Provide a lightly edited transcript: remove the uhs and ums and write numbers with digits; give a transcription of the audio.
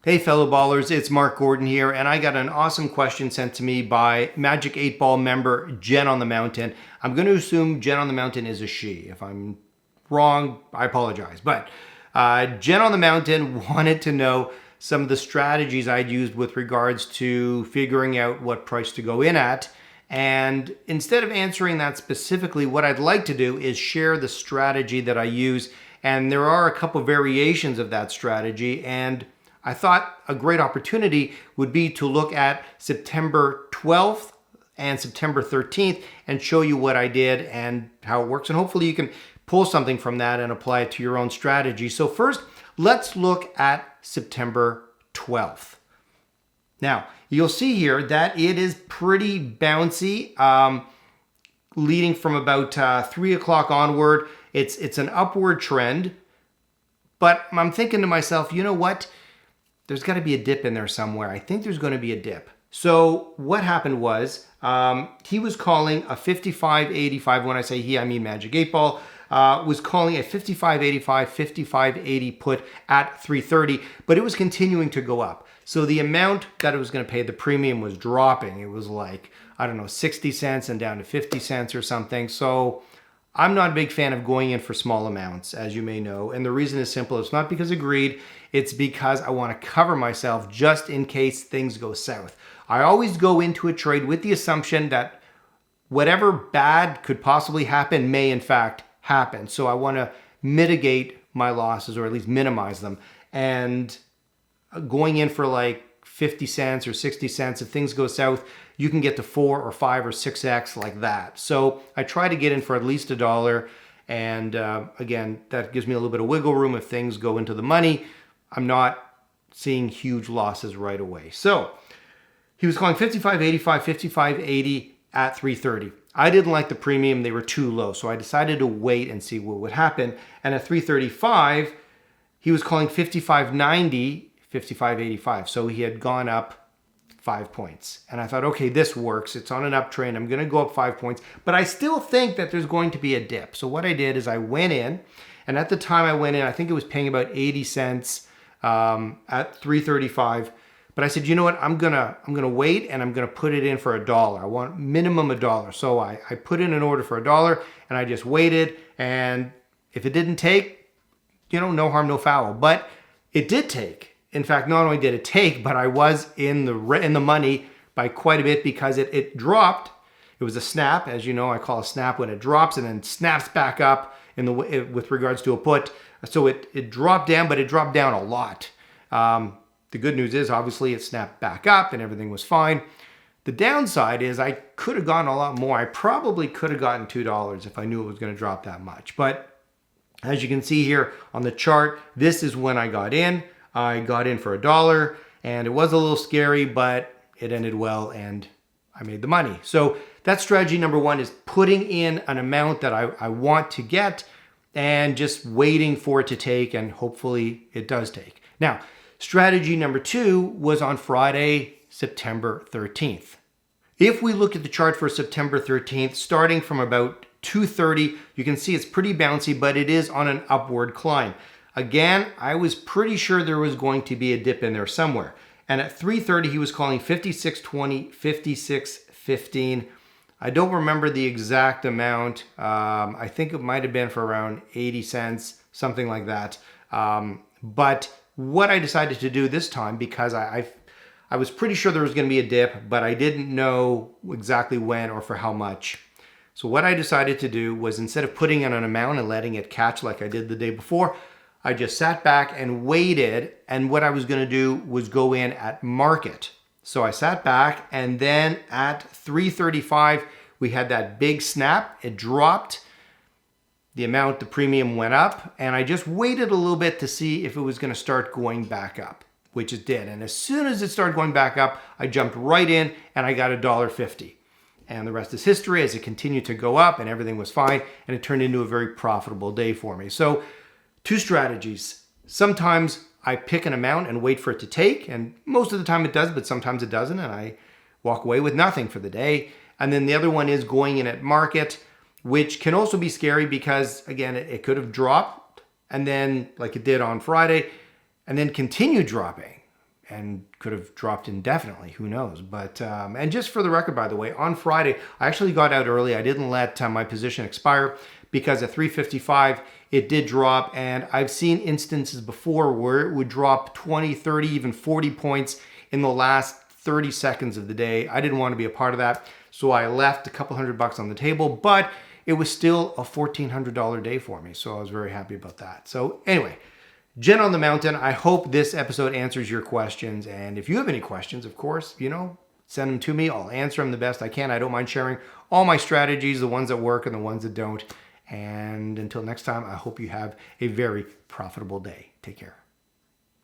Hey fellow ballers, it's Mark Gordon here, and I got an awesome question sent to me by Magic 8 Ball member Jen on the Mountain. I'm going to assume Jen on the Mountain is a she. If I'm wrong, I apologize. But Jen on the Mountain wanted to know some of the strategies I'd used with regards to figuring out what price to go in at. And instead of answering that specifically, what I'd like to do is share the strategy that I use. And there are a couple variations of that strategy, and I thought a great opportunity would be to look at September 12th and September 13th and show you what I did and how it works. And hopefully you can pull something from that and apply it to your own strategy. So first, let's look at September 12th. Now, you'll see here that it is pretty bouncy, leading from about 3 o'clock onward. It's an upward trend, but I'm thinking to myself, you know what? There's got to be a dip in there somewhere. I think there's going to be a dip. So what happened was he was calling a 55.85. When I say he, I mean Magic 8 Ball. Was calling a 55.85, 55.80 put at 3.30, but it was continuing to go up. So the amount that it was going to pay, the premium was dropping. It was like, I don't know, 60 cents and down to 50 cents or something. So I'm not a big fan of going in for small amounts, as you may know. And the reason is simple. It's not because of greed. It's because I want to cover myself just in case things go south. I always go into a trade with the assumption that whatever bad could possibly happen may in fact happen. So I want to mitigate my losses, or at least minimize them. And going in for like 50 cents or 60 cents, if things go south, you can get to 4 or 5 or 6x like that. So I try to get in for at least $1. And again, that gives me a little bit of wiggle room if things go into the money. I'm not seeing huge losses right away. So he was calling 55.85, 55.80 at 3.30. I didn't like the premium. They were too low. So I decided to wait and see what would happen. And at 3.35, he was calling 55.90, 55.85. So he had gone up 5 points. And I thought, okay, this works. It's on an uptrend. I'm going to go up 5 points. But I still think that there's going to be a dip. So what I did is I went in. And at the time I went in, I think it was paying about 80 cents at 3.35. But I said, you know what? I'm gonna wait, and I'm gonna put it in for $1. I want minimum $1. So I put in an order for $1, and I just waited. And if it didn't take, you know, no harm, no foul. But it did take. In fact, not only did it take, but I was in the money by quite a bit, because it dropped. It was a snap, as you know. I call a snap when it drops and then snaps back up with regards to a put. So it dropped down, but it dropped down a lot. The good news is, obviously, it snapped back up and everything was fine. The downside is I could have gotten a lot more. I probably could have gotten $2 if I knew it was going to drop that much. But as you can see here on the chart, this is when I got in. I got in for $1, and it was a little scary, but it ended well and I made the money. So that's strategy number one, is putting in an amount that I want to get and just waiting for it to take, and hopefully it does take. Now, strategy number two was on Friday, September 13th. If we look at the chart for September 13th, starting from about 2:30, you can see it's pretty bouncy, but it is on an upward climb. Again, I was pretty sure there was going to be a dip in there somewhere. And at 3:30, he was calling 56.20, 56.15. I don't remember the exact amount. I think it might have been for around 80 cents, something like that. But what I decided to do this time, because I was pretty sure there was going to be a dip, but I didn't know exactly when or for how much. So what I decided to do was, instead of putting in an amount and letting it catch like I did the day before, I just sat back and waited. And what I was going to do was go in at market. So I sat back, and then at 3:35, we had that big snap. It dropped. The premium went up, and I just waited a little bit to see if it was going to start going back up, which it did. And as soon as it started going back up, I jumped right in and I got $1.50. And the rest is history, as it continued to go up and everything was fine, and it turned into a very profitable day for me. So 2 strategies. Sometimes I pick an amount and wait for it to take, and most of the time it does, but sometimes it doesn't, and I walk away with nothing for the day. And then the other one is going in at market, which can also be scary because, again, it could have dropped, and then, like it did on Friday, and then continue dropping. and could have dropped indefinitely. Who knows? But and just for the record, by the way, on Friday I actually got out early. I didn't let my position expire because at 3:55 it did drop, and I've seen instances before where it would drop 20, 30, even 40 points in the last 30 seconds of the day. I didn't want to be a part of that, so I left a couple $100 on the table, but it was still a $1,400 day for me, so I was very happy about that. So anyway, Jen on the Mountain, I hope this episode answers your questions. And if you have any questions, of course, send them to me. I'll answer them the best I can. I don't mind sharing all my strategies, the ones that work and the ones that don't. And until next time, I hope you have a very profitable day. Take care.